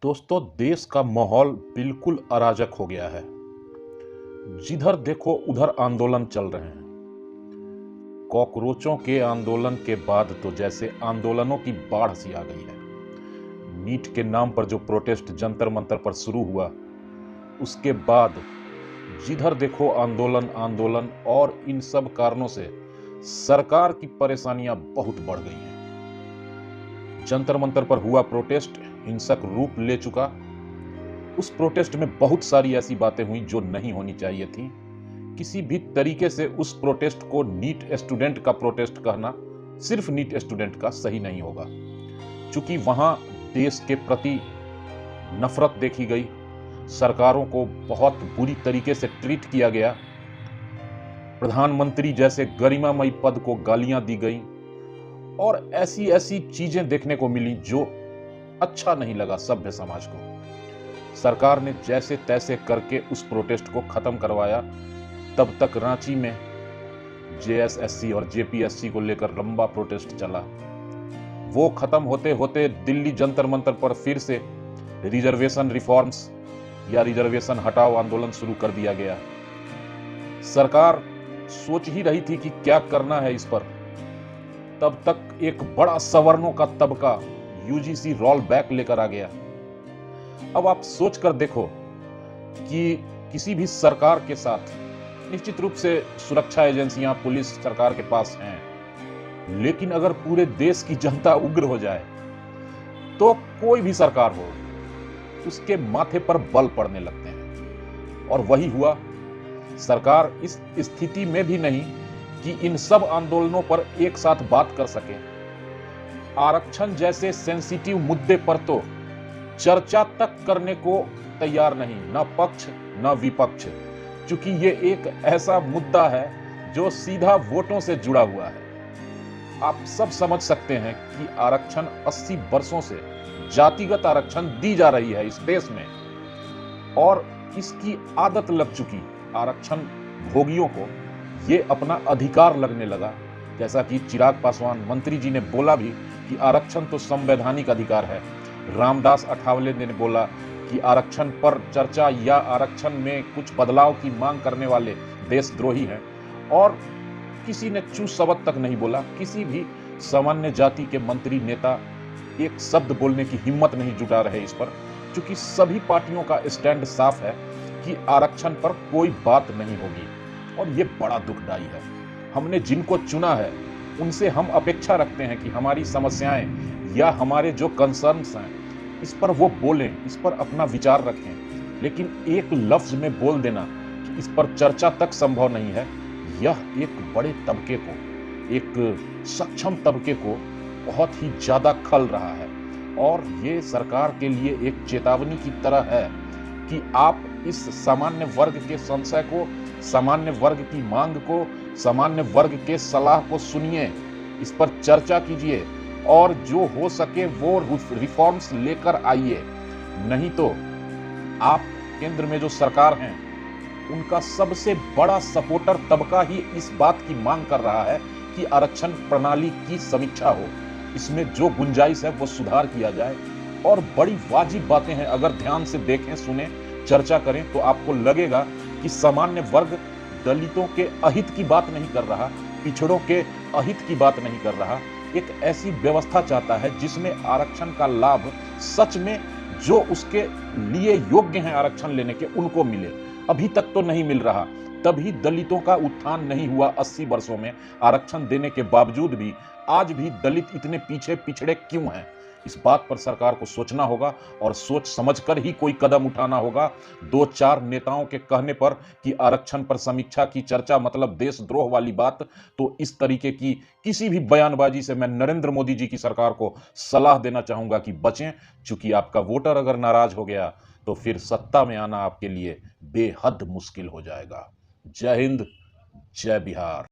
दोस्तों, देश का माहौल बिल्कुल अराजक हो गया है। जिधर देखो उधर आंदोलन चल रहे हैं। कॉकरोचों के आंदोलन के बाद तो जैसे आंदोलनों की बाढ़ सी आ गई है। नीट के नाम पर जो प्रोटेस्ट जंतर मंतर पर शुरू हुआ, उसके बाद जिधर देखो आंदोलन आंदोलन और इन सब कारणों से सरकार की परेशानियां बहुत बढ़ गई हैं। जंतर मंतर पर हुआ प्रोटेस्ट हिंसक रूप ले चुका। उस प्रोटेस्ट में बहुत सारी ऐसी बातें हुई जो नहीं होनी चाहिए थी। किसी भी तरीके से उस प्रोटेस्ट को नीट स्टूडेंट का प्रोटेस्ट कहना सिर्फ नीट स्टूडेंट का सही नहीं होगा, क्योंकि वहां देश के प्रति नफरत देखी गई, सरकारों को बहुत बुरी तरीके से ट्रीट किया गया, प्रधानमंत्री जैसे गरिमामयी पद को गालियां दी गई और ऐसी ऐसी चीजें देखने को मिली जो अच्छा नहीं लगा सभ्य समाज को। सरकार ने जैसे तैसे करके उस प्रोटेस्ट को खत्म करवाया। तब तक रांची में जेएसएससी और जेपीएससी को लेकर लंबा प्रोटेस्ट चला। वो खत्म होते होते दिल्ली जंतर मंतर पर फिर से रिजर्वेशन रिफॉर्म्स या रिजर्वेशन हटाओ आंदोलन शुरू कर दिया गया। सरकार सोच ही रही थी कि क्या करना है इस पर। तब तक एक बड़ा सवर्णों का तबका यूजीसी रोल बैक लेकर आ गया। अब आप सोच कर देखो कि किसी भी सरकार के साथ निश्चित रूप से सुरक्षा एजेंसियां, पुलिस सरकार के पास हैं, लेकिन अगर पूरे देश की जनता उग्र हो जाए तो कोई भी सरकार हो उसके माथे पर बल पड़ने लगते हैं। और वही हुआ। सरकार इस स्थिति में भी नहीं कि इन सब आंदोलनों पर एक साथ बात कर सके। आरक्षण जैसे सेंसिटिव मुद्दे पर तो चर्चा तक करने को तैयार नहीं, न पक्ष न विपक्ष, क्योंकि ये एक ऐसा मुद्दा है जो सीधा वोटों से जुड़ा हुआ है। आप सब समझ सकते हैं कि आरक्षण 80 वर्षों से जातिगत आरक्षण दी जा रही है इस देश में और इसकी आदत लग चुकी आरक्षण भोगियों को ये अपना अधिकार लगने लगा। जैसा कि चिराग पासवान मंत्री जी ने बोला भी कि आरक्षण तो संवैधानिक अधिकार है। रामदास अठावले ने बोला कि आरक्षण पर चर्चा या आरक्षण में कुछ बदलाव की मांग करने वाले देशद्रोही हैं। और किसी ने चू शब्द तक नहीं बोला। किसी भी सामान्य जाति के मंत्री नेता एक शब्द बोलने की हिम्मत नहीं जुटा रहे इस पर, क्योंकि सभी पार्टियों का स्टैंड साफ है कि आरक्षण पर कोई बात नहीं होगी। और ये बड़ा दुखदाई है। हमने जिनको चुना है उनसे हम अपेक्षा रखते हैं कि हमारी समस्याएं या हमारे जो कंसर्न्स हैं इस पर वो बोलें, इस पर अपना विचार रखें, लेकिन एक लफ्ज में बोल देना कि इस पर चर्चा तक संभव नहीं है, यह एक बड़े तबके को, एक सक्षम तबके को बहुत ही ज्यादा खल रहा है। और ये सरकार के लिए एक चेतावनी की तरह है कि आप इस सामान्य वर्ग के संशय को, सामान्य वर्ग की मांग को, सामान्य वर्ग के सलाह को सुनिए, इस पर चर्चा कीजिए और जो हो सके वो रिफॉर्म्स लेकर आइए। नहीं तो आप केंद्र में जो सरकार हैं उनका सबसे बड़ा सपोर्टर तबका ही इस बात की मांग कर रहा है कि आरक्षण प्रणाली की समीक्षा हो, इसमें जो गुंजाइश है वो सुधार किया जाए। और बड़ी वाजिब बातें हैं, अगर ध्यान से देखें, सुने, चर्चा करें तो आपको लगेगा कि सामान्य वर्ग दलितों के अहित की बात नहीं कर रहा, पिछड़ों के अहित की बात नहीं कर रहा। एक ऐसी व्यवस्था चाहता है जिसमें आरक्षण का लाभ सच में जो उसके लिए योग्य हैं आरक्षण लेने के उनको मिले। अभी तक तो नहीं मिल रहा, तभी दलितों का उत्थान नहीं हुआ। 80 वर्षों में आरक्षण देने के बावजूद भी आज भी दलित इतने पीछे पिछड़े क्यों हैं? इस बात पर सरकार को सोचना होगा और सोच समझकर ही कोई कदम उठाना होगा। 2-4 नेताओं के कहने पर कि आरक्षण पर समीक्षा की चर्चा मतलब देशद्रोह वाली बात, तो इस तरीके की किसी भी बयानबाजी से मैं नरेंद्र मोदी जी की सरकार को सलाह देना चाहूंगा कि बचें, क्योंकि आपका वोटर अगर नाराज हो गया तो फिर सत्ता में आना आपके लिए बेहद मुश्किल हो जाएगा। जय हिंद, जय बिहार।